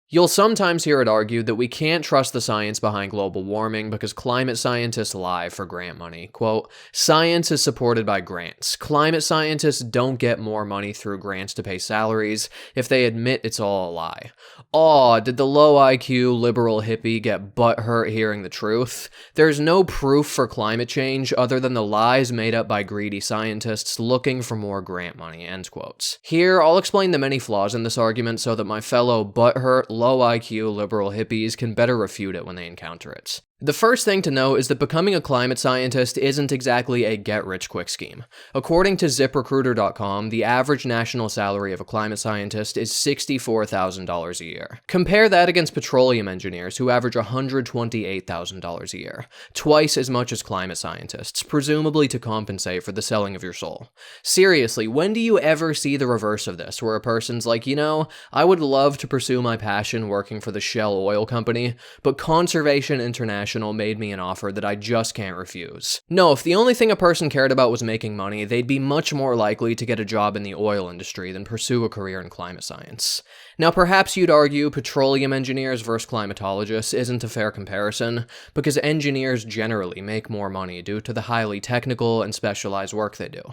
You'll sometimes hear it argued that we can't trust the science behind global warming because climate scientists lie for grant money. Quote, science is supported by grants. Climate scientists don't get more money through grants to pay salaries if they admit it's all a lie. Aw, did the low IQ liberal hippie get butthurt hearing the truth? There's no proof for climate change other than the lies made up by greedy scientists looking for more grant money, end quotes. Here, I'll explain the many flaws in this argument so that my fellow butthurt, low IQ liberal hippies can better refute it when they encounter it. The first thing to know is that becoming a climate scientist isn't exactly a get-rich-quick scheme. According to ZipRecruiter.com, the average national salary of a climate scientist is $64,000 a year. Compare that against petroleum engineers who average $128,000 a year, twice as much as climate scientists, presumably to compensate for the selling of your soul. Seriously, when do you ever see the reverse of this, where a person's like, you know, I would love to pursue my passion working for the Shell Oil Company, but Conservation International made me an offer that I just can't refuse. No, if the only thing a person cared about was making money, they'd be much more likely to get a job in the oil industry than pursue a career in climate science. Now, perhaps you'd argue petroleum engineers versus climatologists isn't a fair comparison, because engineers generally make more money due to the highly technical and specialized work they do.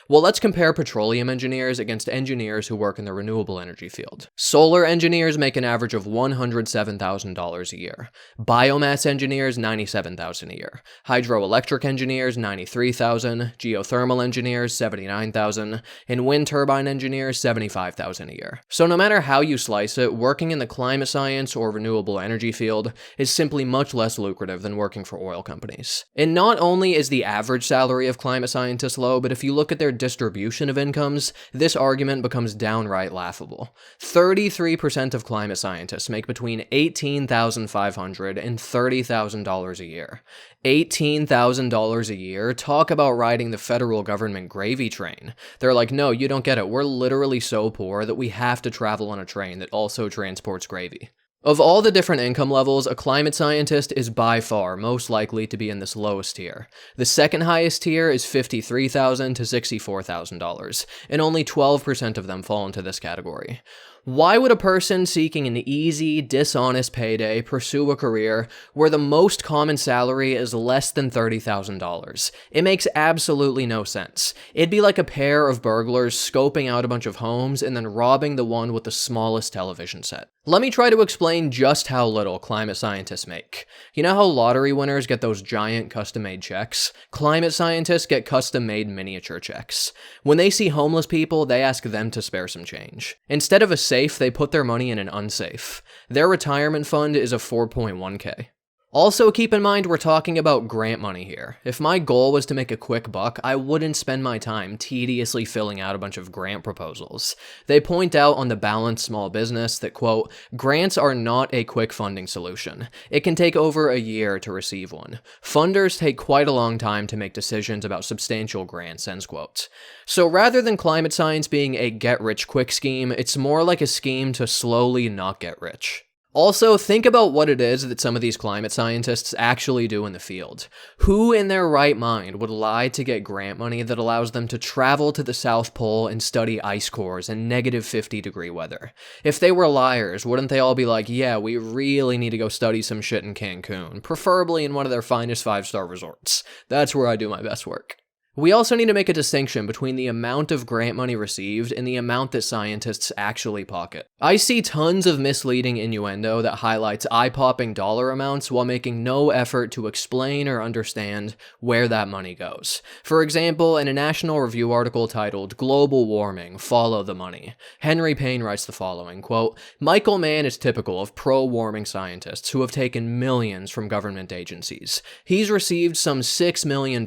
Well, let's compare petroleum engineers against engineers who work in the renewable energy field. Solar engineers make an average of $107,000 a year. Biomass engineers, $97,000 a year. Hydroelectric engineers, $93,000. Geothermal engineers, $79,000. And wind turbine engineers, $75,000 a year. So no matter how you slice it, working in the climate science or renewable energy field is simply much less lucrative than working for oil companies. And not only is the average salary of climate scientists low, but if you look at their distribution of incomes, this argument becomes downright laughable. 33% of climate scientists make between $18,500 and $30,000 a year. $18,000 a year? Talk about riding the federal government gravy train. They're like, no, you don't get it. We're literally so poor that we have to travel on a train that also transports gravy. Of all the different income levels, a climate scientist is by far most likely to be in this lowest tier. The second highest tier is $53,000 to $64,000, and only 12% of them fall into this category. Why would a person seeking an easy, dishonest payday pursue a career where the most common salary is less than $30,000? It makes absolutely no sense. It'd be like a pair of burglars scoping out a bunch of homes and then robbing the one with the smallest television set. Let me try to explain just how little climate scientists make. You know how lottery winners get those giant custom-made checks? Climate scientists get custom-made miniature checks. When they see homeless people, they ask them to spare some change. Instead of a safe, they put their money in an unsafe. Their retirement fund is a 4.1k. Also, keep in mind we're talking about grant money here. If my goal was to make a quick buck, I wouldn't spend my time tediously filling out a bunch of grant proposals. They point out on the Balanced Small Business that, quote, grants are not a quick funding solution. It can take over a year to receive one. Funders take quite a long time to make decisions about substantial grants, end quote. So rather than climate science being a get-rich-quick scheme, it's more like a scheme to slowly not get rich. Also, think about what it is that some of these climate scientists actually do in the field. Who in their right mind would lie to get grant money that allows them to travel to the South Pole and study ice cores in negative 50-degree weather? If they were liars, wouldn't they all be like, yeah, we really need to go study some shit in Cancun, preferably in one of their finest 5-star resorts. That's where I do my best work. We also need to make a distinction between the amount of grant money received and the amount that scientists actually pocket. I see tons of misleading innuendo that highlights eye-popping dollar amounts while making no effort to explain or understand where that money goes. For example, in a National Review article titled "Global Warming, Follow the Money," Henry Payne writes the following, quote, Michael Mann is typical of pro-warming scientists who have taken millions from government agencies. He's received some $6 million,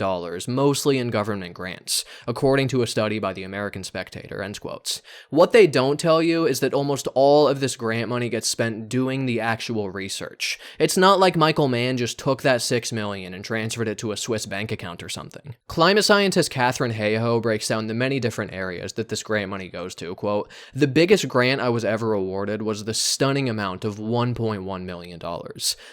mostly in government grants, according to a study by the American Spectator, end quotes. What they don't tell you is that almost all of this grant money gets spent doing the actual research. It's not like Michael Mann just took that $6 million and transferred it to a Swiss bank account or something. Climate scientist Katherine Hayhoe breaks down the many different areas that this grant money goes to, quote, the biggest grant I was ever awarded was the stunning amount of $1.1 million.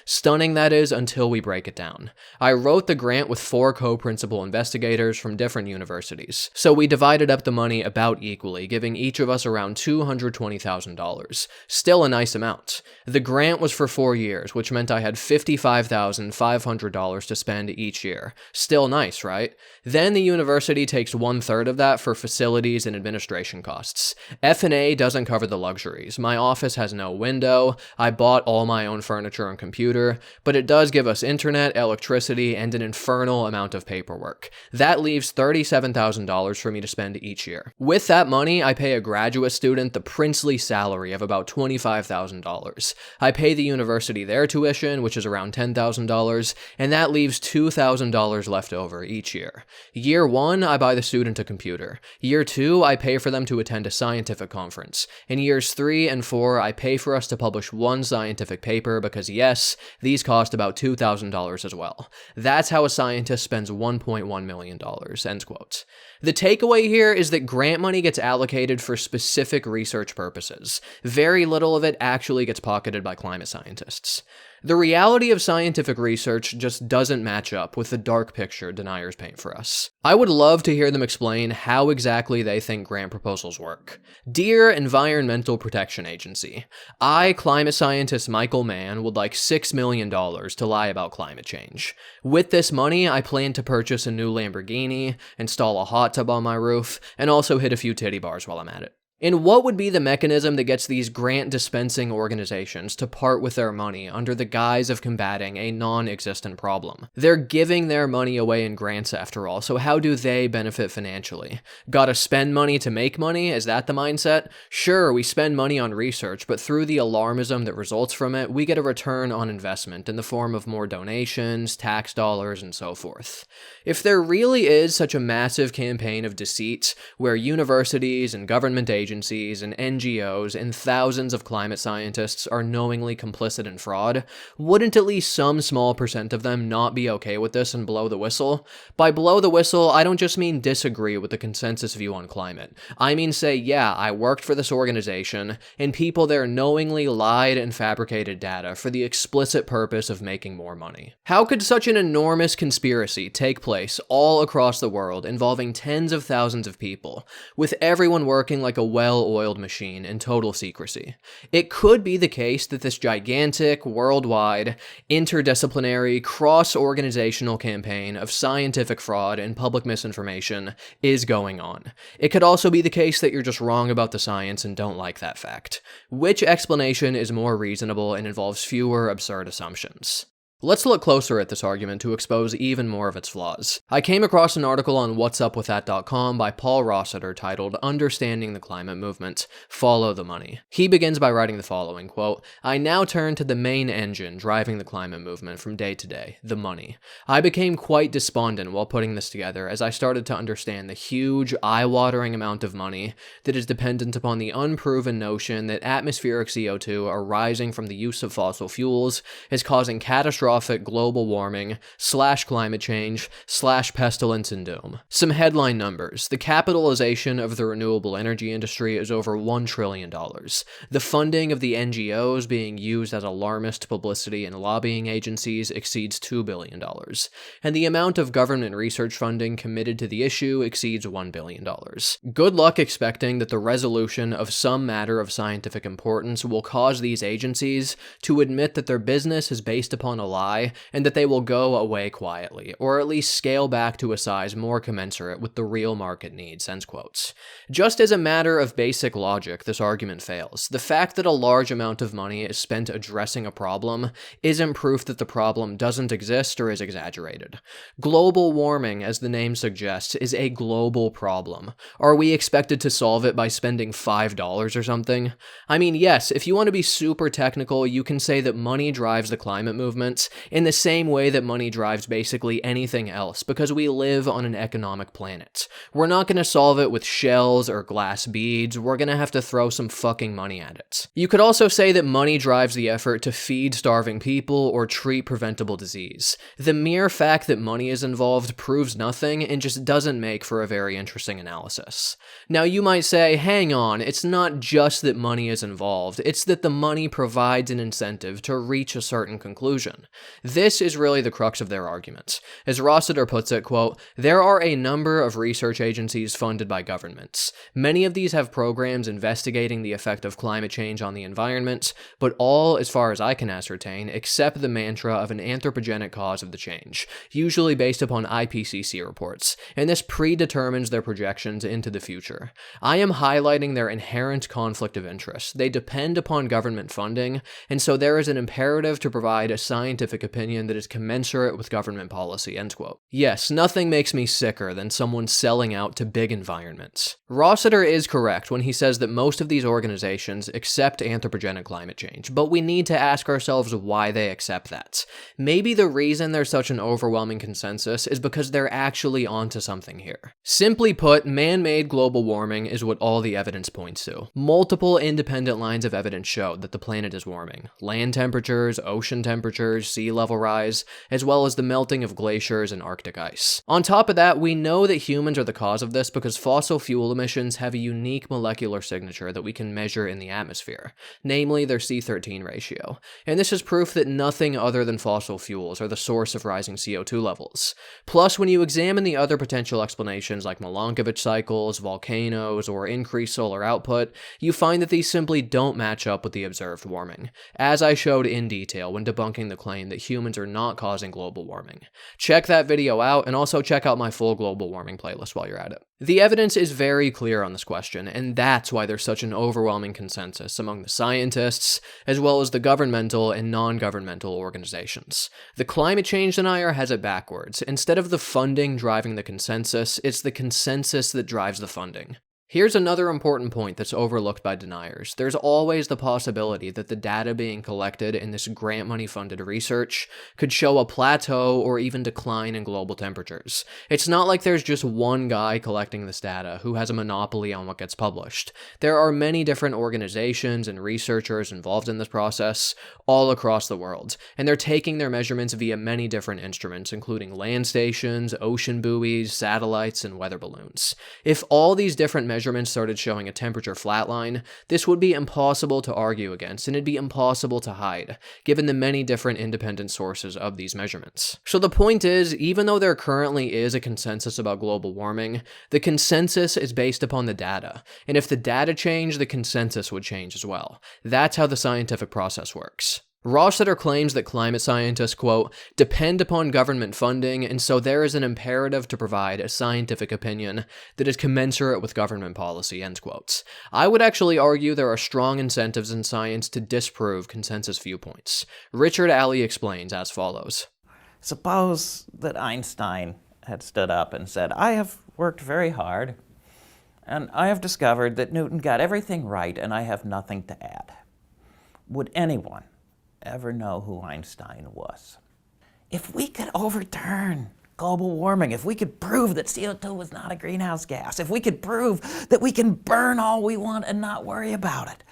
Stunning, that is, until we break it down. I wrote the grant with 4 co-principal investigators volunteers from different universities. So we divided up the money about equally, giving each of us around $220,000. Still a nice amount. The grant was for 4 years, which meant I had $55,500 to spend each year. Still nice, right? Then the university takes 1/3 of that for facilities and administration costs. F&A doesn't cover the luxuries. My office has no window, I bought all my own furniture and computer, but it does give us internet, electricity, and an infernal amount of paperwork. That leaves $37,000 for me to spend each year. With that money, I pay a graduate student the princely salary of about $25,000. I pay the university their tuition, which is around $10,000, and that leaves $2,000 left over each year. Year 1, I buy the student a computer. Year 2, I pay for them to attend a scientific conference. In years 3 and 4, I pay for us to publish one scientific paper because yes, these cost about $2,000 as well. That's how a scientist spends $1.1 million, end quote. The takeaway here is that grant money gets allocated for specific research purposes. Very little of it actually gets pocketed by climate scientists. The reality of scientific research just doesn't match up with the dark picture deniers paint for us. I would love to hear them explain how exactly they think grant proposals work. Dear Environmental Protection Agency, I, climate scientist Michael Mann, would like $6 million to lie about climate change. With this money, I plan to purchase a new Lamborghini, install a hot tub on my roof, and also hit a few titty bars while I'm at it. And what would be the mechanism that gets these grant-dispensing organizations to part with their money under the guise of combating a non-existent problem? They're giving their money away in grants after all, so how do they benefit financially? Gotta spend money to make money? Is that the mindset? Sure, we spend money on research, but through the alarmism that results from it, we get a return on investment in the form of more donations, tax dollars, and so forth. If there really is such a massive campaign of deceit, where universities and government agencies and NGOs and thousands of climate scientists are knowingly complicit in fraud, wouldn't at least some small percent of them not be okay with this and blow the whistle? By blow the whistle, I don't just mean disagree with the consensus view on climate. I mean say, yeah, I worked for this organization, and people there knowingly lied and fabricated data for the explicit purpose of making more money. How could such an enormous conspiracy take place all across the world involving tens of thousands of people, with everyone working like a well-oiled machine in total secrecy? It could be the case that this gigantic, worldwide, interdisciplinary, cross-organizational campaign of scientific fraud and public misinformation is going on. It could also be the case that you're just wrong about the science and don't like that fact. Which explanation is more reasonable and involves fewer absurd assumptions? Let's look closer at this argument to expose even more of its flaws. I came across an article on whatsupwiththat.com by Paul Rossiter titled Understanding the Climate Movement, Follow the Money. He begins by writing the following, quote, I now turn to the main engine driving the climate movement from day to day, the money. I became quite despondent while putting this together as I started to understand the huge, eye-watering amount of money that is dependent upon the unproven notion that atmospheric CO2 arising from the use of fossil fuels is causing catastrophic global warming / climate change / pestilence and doom. Some headline numbers. The capitalization of the renewable energy industry is over $1 trillion. The funding of the NGOs being used as alarmist publicity and lobbying agencies exceeds $2 billion. And the amount of government research funding committed to the issue exceeds $1 billion. Good luck expecting that the resolution of some matter of scientific importance will cause these agencies to admit that their business is based upon a lie and that they will go away quietly, or at least scale back to a size more commensurate with the real market needs, end quotes. Just as a matter of basic logic, this argument fails. The fact that a large amount of money is spent addressing a problem isn't proof that the problem doesn't exist or is exaggerated. Global warming, as the name suggests, is a global problem. Are we expected to solve it by spending $5 or something? I mean, yes, if you want to be super technical, you can say that money drives the climate movement, in the same way that money drives basically anything else, because we live on an economic planet. We're not going to solve it with shells or glass beads, we're going to have to throw some fucking money at it. You could also say that money drives the effort to feed starving people or treat preventable disease. The mere fact that money is involved proves nothing and just doesn't make for a very interesting analysis. Now you might say, hang on, it's not just that money is involved, it's that the money provides an incentive to reach a certain conclusion. This is really the crux of their argument. As Rossiter puts it, quote, "There are a number of research agencies funded by governments. Many of these have programs investigating the effect of climate change on the environment, but all, as far as I can ascertain, accept the mantra of an anthropogenic cause of the change, usually based upon IPCC reports, and this predetermines their projections into the future. I am highlighting their inherent conflict of interest. They depend upon government funding, and so there is an imperative to provide a scientific opinion that is commensurate with government policy," end quote. Yes, nothing makes me sicker than someone selling out to big environments. Rossiter is correct when he says that most of these organizations accept anthropogenic climate change, but we need to ask ourselves why they accept that. Maybe the reason there's such an overwhelming consensus is because they're actually onto something here. Simply put, man-made global warming is what all the evidence points to. Multiple independent lines of evidence show that the planet is warming. Land temperatures, ocean temperatures, sea level rise, as well as the melting of glaciers and Arctic ice. On top of that, we know that humans are the cause of this because fossil fuel emissions have a unique molecular signature that we can measure in the atmosphere, namely their C13 ratio. And this is proof that nothing other than fossil fuels are the source of rising CO2 levels. Plus, when you examine the other potential explanations like Milankovitch cycles, volcanoes, or increased solar output, you find that these simply don't match up with the observed warming, as I showed in detail when debunking the claim that humans are not causing global warming. Check that video out, and also check out my full global warming playlist while you're at it. The evidence is very clear on this question, and that's why there's such an overwhelming consensus among the scientists, as well as the governmental and non-governmental organizations. The climate change denier has it backwards. Instead of the funding driving the consensus, it's the consensus that drives the funding. Here's another important point that's overlooked by deniers. There's always the possibility that the data being collected in this grant money funded research could show a plateau or even decline in global temperatures. It's not like there's just one guy collecting this data who has a monopoly on what gets published. There are many different organizations and researchers involved in this process all across the world, and they're taking their measurements via many different instruments, including land stations, ocean buoys, satellites, and weather balloons. If all these different measurements started showing a temperature flatline, this would be impossible to argue against, and it'd be impossible to hide, given the many different independent sources of these measurements. So the point is, even though there currently is a consensus about global warming, the consensus is based upon the data, and if the data change, the consensus would change as well. That's how the scientific process works. Rossiter claims that climate scientists, quote, "depend upon government funding, and so there is an imperative to provide a scientific opinion that is commensurate with government policy," end quotes. I would actually argue there are strong incentives in science to disprove consensus viewpoints. Richard Alley explains as follows. Suppose that Einstein had stood up and said, "I have worked very hard, and I have discovered that Newton got everything right, and I have nothing to add." Would anyone ever know who Einstein was? If we could overturn global warming, if we could prove that CO2 was not a greenhouse gas, if we could prove that we can burn all we want and not worry about it,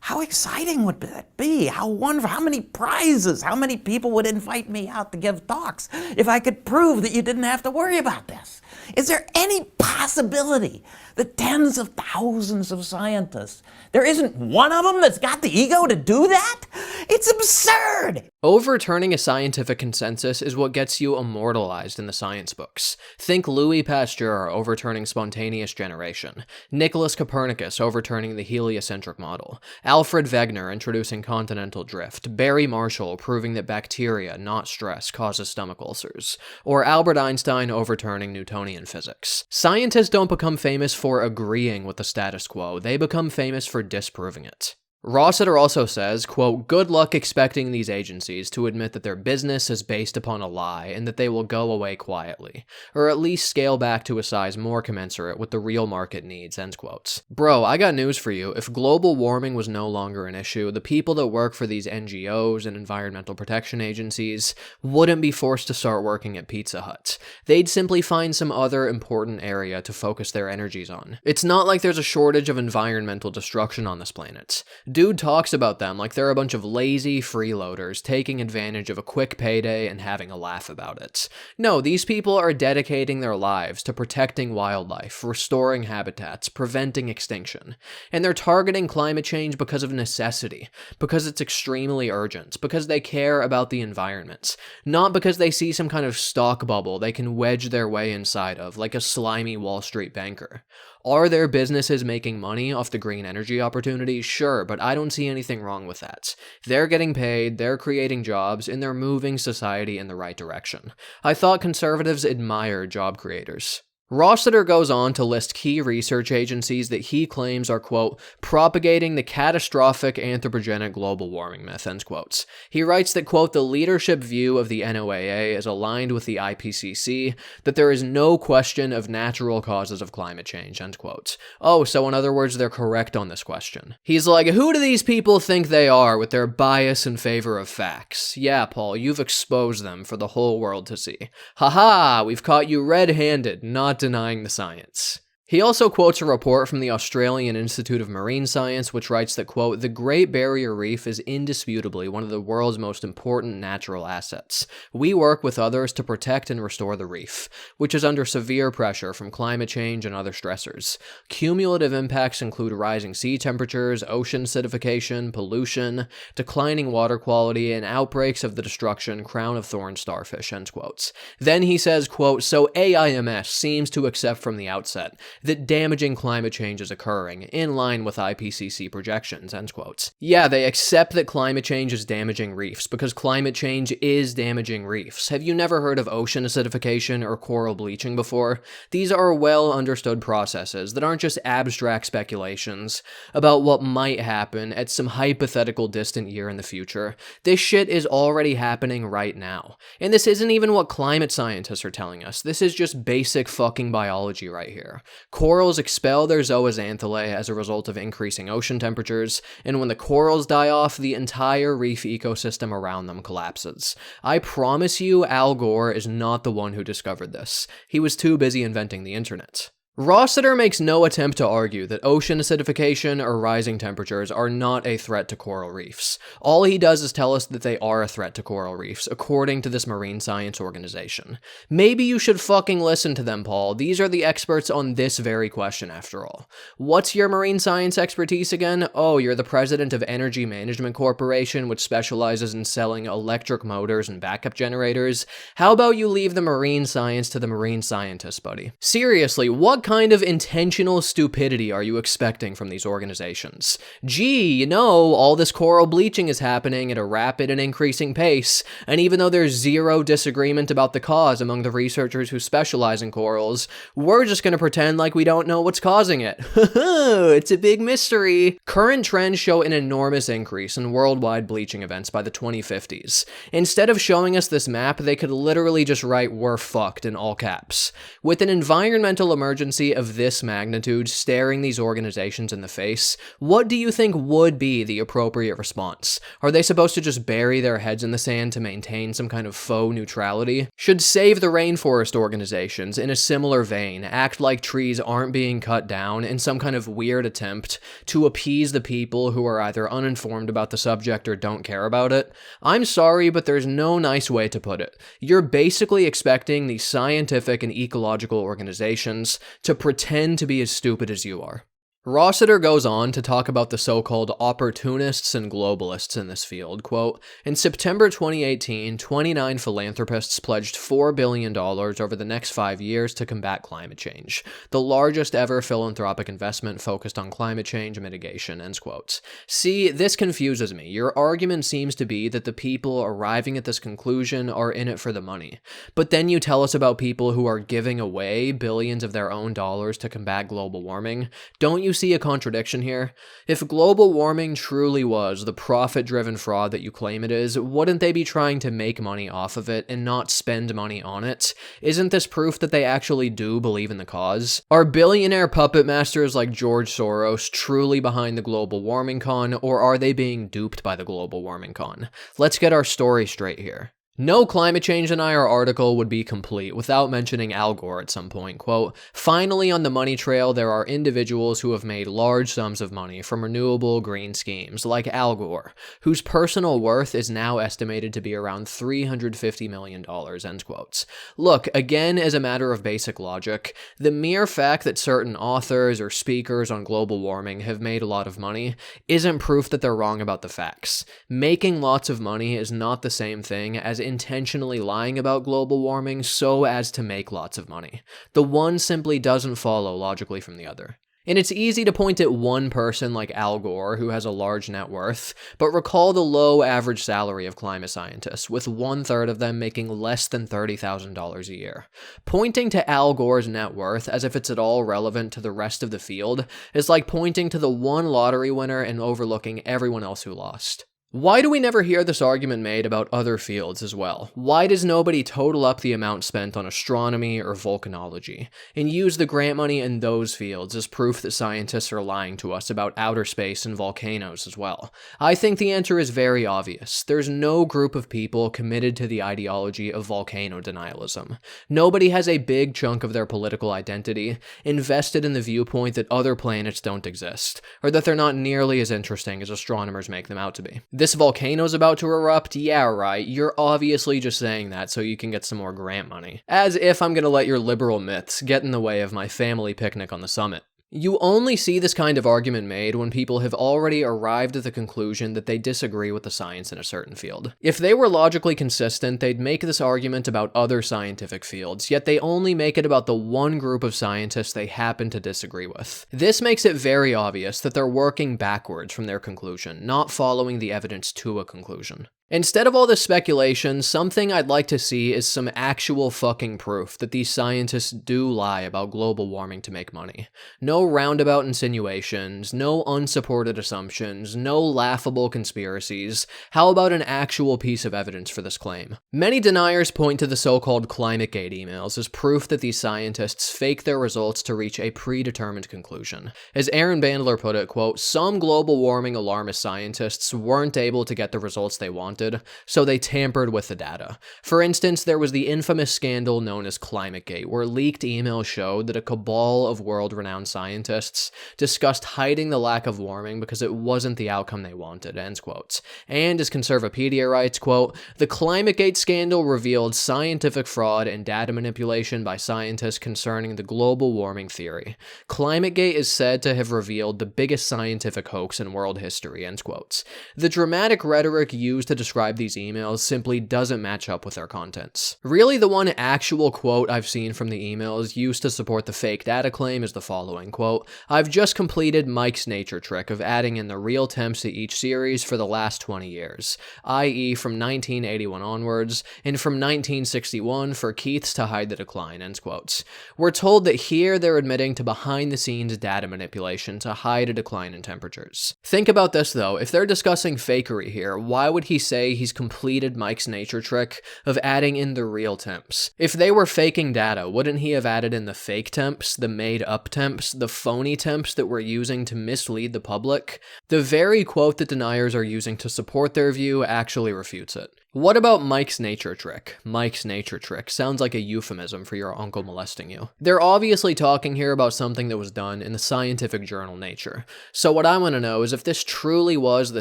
how exciting would that be? How wonderful, how many prizes, how many people would invite me out to give talks if I could prove that you didn't have to worry about this? Is there any possibility that tens of thousands of scientists, there isn't one of them that's got the ego to do that? It's absurd! Overturning a scientific consensus is what gets you immortalized in the science books. Think Louis Pasteur overturning spontaneous generation, Nicholas Copernicus overturning the heliocentric model, Alfred Wegener introducing continental drift, Barry Marshall proving that bacteria, not stress, causes stomach ulcers, or Albert Einstein overturning Newtonian physics. Scientists don't become famous for agreeing with the status quo, they become famous for disproving it. Rossiter also says, quote, "Good luck expecting these agencies to admit that their business is based upon a lie and that they will go away quietly, or at least scale back to a size more commensurate with the real market needs," end quotes. Bro, I got news for you. If global warming was no longer an issue, the people that work for these NGOs and environmental protection agencies wouldn't be forced to start working at Pizza Hut. They'd simply find some other important area to focus their energies on. It's not like there's a shortage of environmental destruction on this planet. Dude talks about them like they're a bunch of lazy freeloaders taking advantage of a quick payday and having a laugh about it. No, these people are dedicating their lives to protecting wildlife, restoring habitats, preventing extinction. And they're targeting climate change because of necessity, because it's extremely urgent, because they care about the environment, not because they see some kind of stock bubble they can wedge their way inside of, like a slimy Wall Street banker. Are their businesses making money off the green energy opportunity? Sure, but I don't see anything wrong with that. They're getting paid, they're creating jobs, and they're moving society in the right direction. I thought conservatives admire job creators. Rossiter goes on to list key research agencies that he claims are, quote, propagating the catastrophic anthropogenic global warming myth, end quotes. He writes that, quote, the leadership view of the NOAA is aligned with the IPCC, that there is no question of natural causes of climate change, end quotes. Oh, so in other words, they're correct on this question. He's like, who do these people think they are with their bias in favor of facts? Yeah, Paul, you've exposed them for the whole world to see. Haha, we've caught you red-handed, not denying the science. He also quotes a report from the Australian Institute of Marine Science, which writes that, quote, the Great Barrier Reef is indisputably one of the world's most important natural assets. We work with others to protect and restore the reef, which is under severe pressure from climate change and other stressors. Cumulative impacts include rising sea temperatures, ocean acidification, pollution, declining water quality, and outbreaks of the destruction crown of thorns starfish, end quotes. Then he says, quote, so AIMS seems to accept from the outset that damaging climate change is occurring, in line with IPCC projections, end quotes. Yeah, they accept that climate change is damaging reefs, because climate change is damaging reefs. Have you never heard of ocean acidification or coral bleaching before? These are well understood processes that aren't just abstract speculations about what might happen at some hypothetical distant year in the future. This shit is already happening right now. And this isn't even what climate scientists are telling us. This is just basic fucking biology right here. Corals expel their zooxanthellae as a result of increasing ocean temperatures, and when the corals die off, the entire reef ecosystem around them collapses. I promise you, Al Gore is not the one who discovered this. He was too busy inventing the internet. Rossiter makes no attempt to argue that ocean acidification or rising temperatures are not a threat to coral reefs. All he does is tell us that they are a threat to coral reefs, according to this marine science organization. Maybe you should fucking listen to them, Paul. These are the experts on this very question, after all. What's your marine science expertise again? Oh, you're the president of Energy Management Corporation, which specializes in selling electric motors and backup generators. How about you leave the marine science to the marine scientists, buddy? Seriously, what kind of intentional stupidity are you expecting from these organizations? Gee, all this coral bleaching is happening at a rapid and increasing pace, and even though there's zero disagreement about the cause among the researchers who specialize in corals, we're just gonna pretend like we don't know what's causing it. It's a big mystery. Current trends show an enormous increase in worldwide bleaching events by the 2050s. Instead of showing us this map, they could literally just write "we're fucked" in all caps. With an environmental emergency of this magnitude staring these organizations in the face, what do you think would be the appropriate response? Are they supposed to just bury their heads in the sand to maintain some kind of faux neutrality? Should Save the Rainforest organizations, in a similar vein, act like trees aren't being cut down in some kind of weird attempt to appease the people who are either uninformed about the subject or don't care about it? I'm sorry, but there's no nice way to put it. You're basically expecting these scientific and ecological organizations to pretend to be as stupid as you are. Rossiter goes on to talk about the so-called opportunists and globalists in this field. Quote, in September 2018, 29 philanthropists pledged $4 billion over the next 5 years to combat climate change, the largest ever philanthropic investment focused on climate change mitigation, end quotes. See, this confuses me. Your argument seems to be that the people arriving at this conclusion are in it for the money. But then you tell us about people who are giving away billions of their own dollars to combat global warming. Don't you see a contradiction here? If global warming truly was the profit-driven fraud that you claim it is, wouldn't they be trying to make money off of it and not spend money on it? Isn't this proof that they actually do believe in the cause? Are billionaire puppet masters like George Soros truly behind the global warming con, or are they being duped by the global warming con? Let's get our story straight here. No climate change denier article would be complete without mentioning Al Gore at some point. Quote, finally on the money trail, there are individuals who have made large sums of money from renewable green schemes, like Al Gore, whose personal worth is now estimated to be around $350 million, end quotes. Look, again, as a matter of basic logic, the mere fact that certain authors or speakers on global warming have made a lot of money isn't proof that they're wrong about the facts. Making lots of money is not the same thing as intentionally lying about global warming so as to make lots of money. The one simply doesn't follow logically from the other. And it's easy to point at one person like Al Gore, who has a large net worth, but recall the low average salary of climate scientists, with 1/3 of them making less than $30,000 a year. Pointing to Al Gore's net worth as if it's at all relevant to the rest of the field is like pointing to the one lottery winner and overlooking everyone else who lost. Why do we never hear this argument made about other fields as well? Why does nobody total up the amount spent on astronomy or volcanology and use the grant money in those fields as proof that scientists are lying to us about outer space and volcanoes as well? I think the answer is very obvious. There's no group of people committed to the ideology of volcano denialism. Nobody has a big chunk of their political identity invested in the viewpoint that other planets don't exist, or that they're not nearly as interesting as astronomers make them out to be. This volcano's about to erupt? Yeah, right. You're obviously just saying that so you can get some more grant money. As if I'm gonna let your liberal myths get in the way of my family picnic on the summit. You only see this kind of argument made when people have already arrived at the conclusion that they disagree with the science in a certain field. If they were logically consistent, they'd make this argument about other scientific fields, yet they only make it about the one group of scientists they happen to disagree with. This makes it very obvious that they're working backwards from their conclusion, not following the evidence to a conclusion. Instead of all this speculation, something I'd like to see is some actual fucking proof that these scientists do lie about global warming to make money. No roundabout insinuations, no unsupported assumptions, no laughable conspiracies. How about an actual piece of evidence for this claim? Many deniers point to the so-called ClimateGate emails as proof that these scientists fake their results to reach a predetermined conclusion. As Aaron Bandler put it, quote, some global warming alarmist scientists weren't able to get the results they wanted, so they tampered with the data. For instance, there was the infamous scandal known as ClimateGate, where leaked emails showed that a cabal of world-renowned scientists discussed hiding the lack of warming because it wasn't the outcome they wanted, end quotes. And as Conservapedia writes, quote, the ClimateGate scandal revealed scientific fraud and data manipulation by scientists concerning the global warming theory. ClimateGate is said to have revealed the biggest scientific hoax in world history, end quotes. The dramatic rhetoric used to describe these emails simply doesn't match up with their contents. Really, the one actual quote I've seen from the emails used to support the fake data claim is the following, quote, I've just completed Mike's nature trick of adding in the real temps to each series for the last 20 years, i.e. from 1981 onwards, and from 1961 for Keith's to hide the decline, end quotes. We're told that here they're admitting to behind-the-scenes data manipulation to hide a decline in temperatures. Think about this though, if they're discussing fakery here, why would he say he's completed Mike's nature trick of adding in the real temps? If they were faking data, wouldn't he have added in the fake temps, the made-up temps, the phony temps that we're using to mislead the public? The very quote that deniers are using to support their view actually refutes it. What about Mike's nature trick? Mike's nature trick sounds like a euphemism for your uncle molesting you. They're obviously talking here about something that was done in the scientific journal Nature. So what I want to know is if this truly was the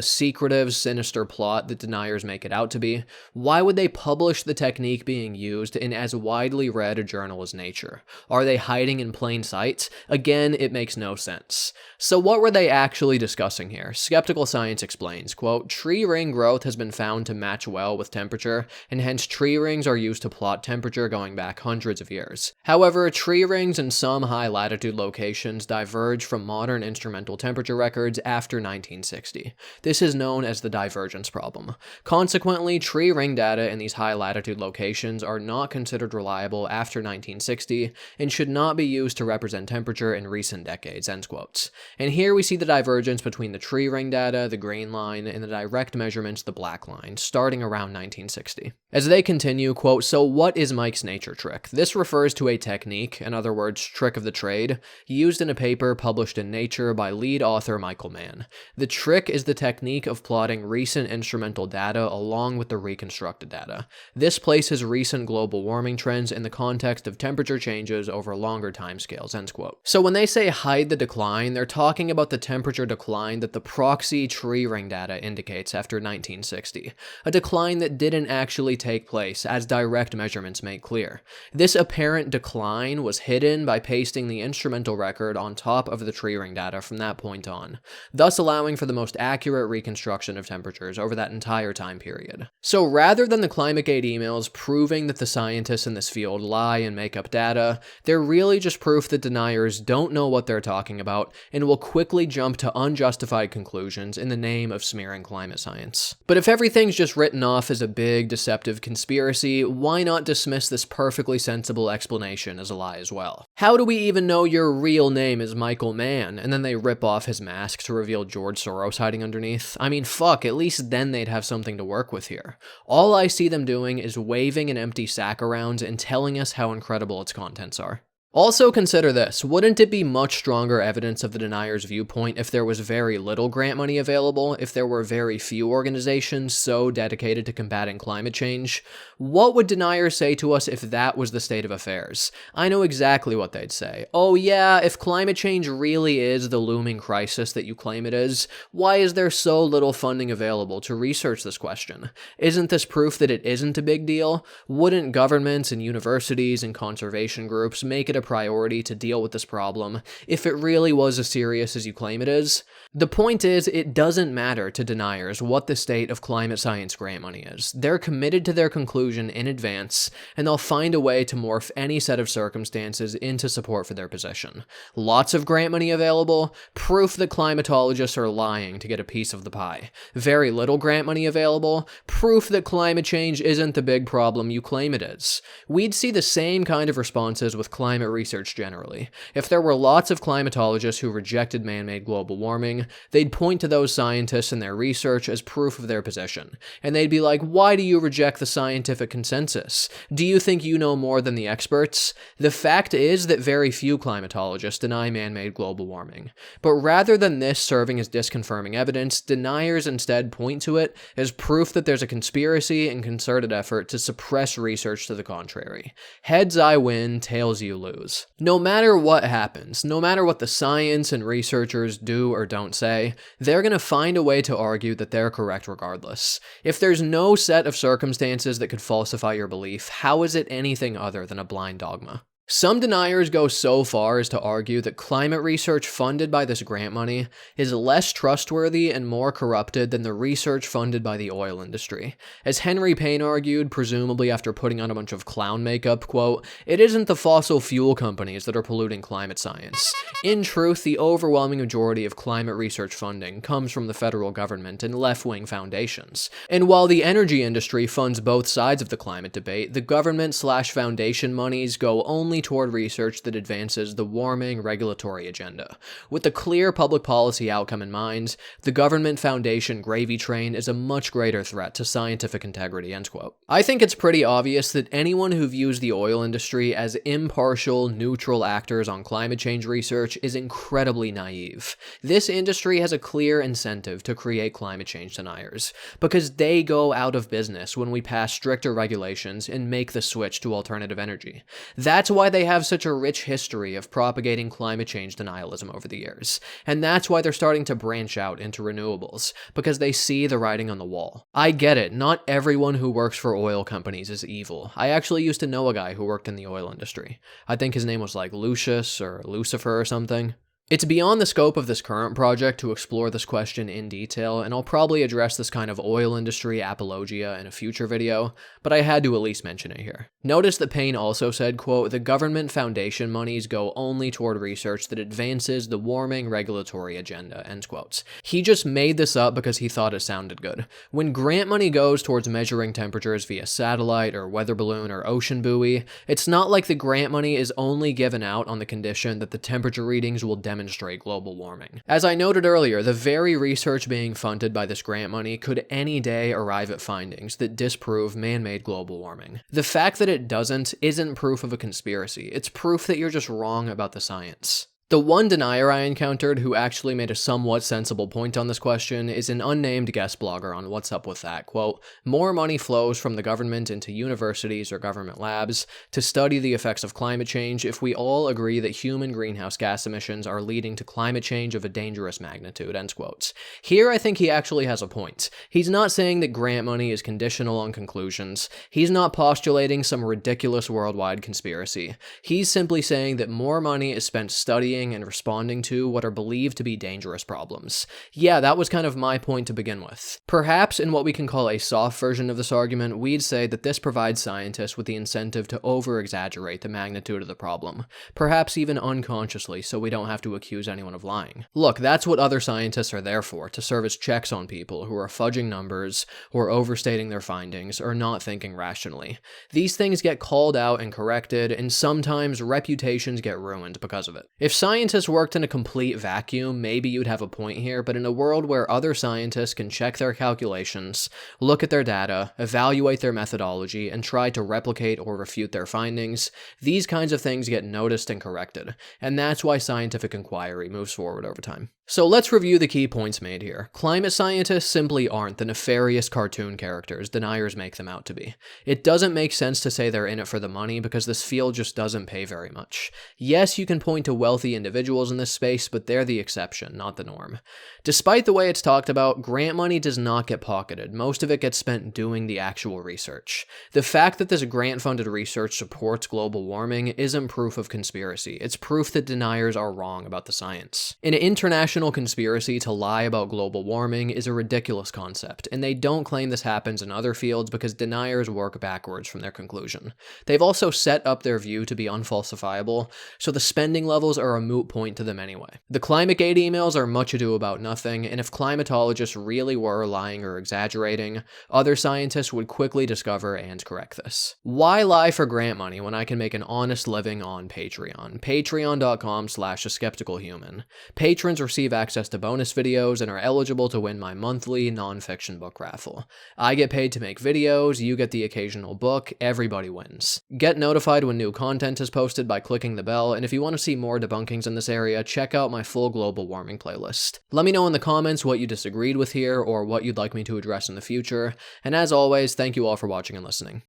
secretive, sinister plot that deniers make it out to be, why would they publish the technique being used in as widely read a journal as Nature? Are they hiding in plain sight? Again, it makes no sense. So what were they actually discussing here? Skeptical Science explains, quote, tree ring growth has been found to match well with temperature, and hence tree rings are used to plot temperature going back hundreds of years. However, tree rings in some high-latitude locations diverge from modern instrumental temperature records after 1960. This is known as the divergence problem. Consequently, tree ring data in these high-latitude locations are not considered reliable after 1960 and should not be used to represent temperature in recent decades, end quotes. And here we see the divergence between the tree ring data, the green line, and the direct measurements, the black line, starting around 1960. As they continue, quote, so what is Mike's nature trick? This refers to a technique, in other words, trick of the trade, used in a paper published in Nature by lead author Michael Mann. The trick is the technique of plotting recent instrumental data data along with the reconstructed data. This places recent global warming trends in the context of temperature changes over longer timescales, end quote. So when they say hide the decline, they're talking about the temperature decline that the proxy tree ring data indicates after 1960, a decline that didn't actually take place, as direct measurements make clear. This apparent decline was hidden by pasting the instrumental record on top of the tree ring data from that point on, thus allowing for the most accurate reconstruction of temperatures over that entire time period. So rather than the ClimateGate emails proving that the scientists in this field lie and make up data, they're really just proof that deniers don't know what they're talking about and will quickly jump to unjustified conclusions in the name of smearing climate science. But if everything's just written off as a big, deceptive conspiracy, why not dismiss this perfectly sensible explanation as a lie as well? How do we even know your real name is Michael Mann, and then they rip off his mask to reveal George Soros hiding underneath? I mean, fuck, at least then they'd have something to work with here. All I see them doing is waving an empty sack around and telling us how incredible its contents are. Also consider this, wouldn't it be much stronger evidence of the deniers' viewpoint if there was very little grant money available, if there were very few organizations so dedicated to combating climate change? What would deniers say to us if that was the state of affairs? I know exactly what they'd say. Oh yeah, if climate change really is the looming crisis that you claim it is, why is there so little funding available to research this question? Isn't this proof that it isn't a big deal? Wouldn't governments and universities and conservation groups make it a priority to deal with this problem if it really was as serious as you claim it is? The point is, it doesn't matter to deniers what the state of climate science grant money is. They're committed to their conclusion in advance, and they'll find a way to morph any set of circumstances into support for their position. Lots of grant money available, proof that climatologists are lying to get a piece of the pie. Very little grant money available, proof that climate change isn't the big problem you claim it is. We'd see the same kind of responses with climate research generally. If there were lots of climatologists who rejected man-made global warming, they'd point to those scientists and their research as proof of their position. And they'd be like, why do you reject the scientific consensus? Do you think you know more than the experts? The fact is that very few climatologists deny man-made global warming. But rather than this serving as disconfirming evidence, deniers instead point to it as proof that there's a conspiracy and concerted effort to suppress research to the contrary. Heads I win, tails you lose. No matter what happens, no matter what the science and researchers do or don't say, they're going to find a way to argue that they're correct regardless. If there's no set of circumstances that could falsify your belief, how is it anything other than a blind dogma? Some deniers go so far as to argue that climate research funded by this grant money is less trustworthy and more corrupted than the research funded by the oil industry. As Henry Payne argued, presumably after putting on a bunch of clown makeup, quote, "It isn't the fossil fuel companies that are polluting climate science. In truth, the overwhelming majority of climate research funding comes from the federal government and left-wing foundations. And while the energy industry funds both sides of the climate debate, the government/foundation monies go only toward research that advances the warming regulatory agenda. With the clear public policy outcome in mind, the government foundation gravy train is a much greater threat to scientific integrity," end quote. I think it's pretty obvious that anyone who views the oil industry as impartial, neutral actors on climate change research is incredibly naive. This industry has a clear incentive to create climate change deniers, because they go out of business when we pass stricter regulations and make the switch to alternative energy. That's why they have such a rich history of propagating climate change denialism over the years. And that's why they're starting to branch out into renewables, because they see the writing on the wall. I get it, not everyone who works for oil companies is evil. I actually used to know a guy who worked in the oil industry. I think his name was like Lucius or Lucifer or something. It's beyond the scope of this current project to explore this question in detail, and I'll probably address this kind of oil industry apologia in a future video, but I had to at least mention it here. Notice that Payne also said, quote, "The government foundation monies go only toward research that advances the warming regulatory agenda," end quotes. He just made this up because he thought it sounded good. When grant money goes towards measuring temperatures via satellite or weather balloon or ocean buoy, it's not like the grant money is only given out on the condition that the temperature readings will demonstrate global warming. As I noted earlier, the very research being funded by this grant money could any day arrive at findings that disprove man-made global warming. The fact that it doesn't isn't proof of a conspiracy, it's proof that you're just wrong about the science. The one denier I encountered who actually made a somewhat sensible point on this question is an unnamed guest blogger on What's Up With That. Quote, more money flows from the government into universities or government labs to study the effects of climate change if we all agree that human greenhouse gas emissions are leading to climate change of a dangerous magnitude, end quotes. Here I think he actually has a point. He's not saying that grant money is conditional on conclusions. He's not postulating some ridiculous worldwide conspiracy. He's simply saying that more money is spent studying and responding to what are believed to be dangerous problems. Yeah, that was kind of my point to begin with. Perhaps in what we can call a soft version of this argument, we'd say that this provides scientists with the incentive to over-exaggerate the magnitude of the problem, perhaps even unconsciously so we don't have to accuse anyone of lying. Look, that's what other scientists are there for, to serve as checks on people who are fudging numbers, or overstating their findings, or not thinking rationally. These things get called out and corrected, and sometimes reputations get ruined because of it. If scientists worked in a complete vacuum, maybe you'd have a point here, but in a world where other scientists can check their calculations, look at their data, evaluate their methodology, and try to replicate or refute their findings, these kinds of things get noticed and corrected, and that's why scientific inquiry moves forward over time. So let's review the key points made here. Climate scientists simply aren't the nefarious cartoon characters deniers make them out to be. It doesn't make sense to say they're in it for the money because this field just doesn't pay very much. Yes, you can point to wealthy individuals in this space, but they're the exception, not the norm. Despite the way it's talked about, grant money does not get pocketed. Most of it gets spent doing the actual research. The fact that this grant-funded research supports global warming isn't proof of conspiracy. It's proof that deniers are wrong about the science. An international conspiracy to lie about global warming is a ridiculous concept, and they don't claim this happens in other fields because deniers work backwards from their conclusion. They've also set up their view to be unfalsifiable, so the spending levels are a moot point to them anyway. The ClimateGate emails are much ado about nothing, and if climatologists really were lying or exaggerating, other scientists would quickly discover and correct this. Why lie for grant money when I can make an honest living on Patreon? Patreon.com/theskepticalhuman. Patrons receive access to bonus videos and are eligible to win my monthly nonfiction book raffle. I get paid to make videos, you get the occasional book, everybody wins. Get notified when new content is posted by clicking the bell, and if you want to see more debunkings in this area, check out my full global warming playlist. Let me know in the comments what you disagreed with here, or what you'd like me to address in the future, and as always, thank you all for watching and listening.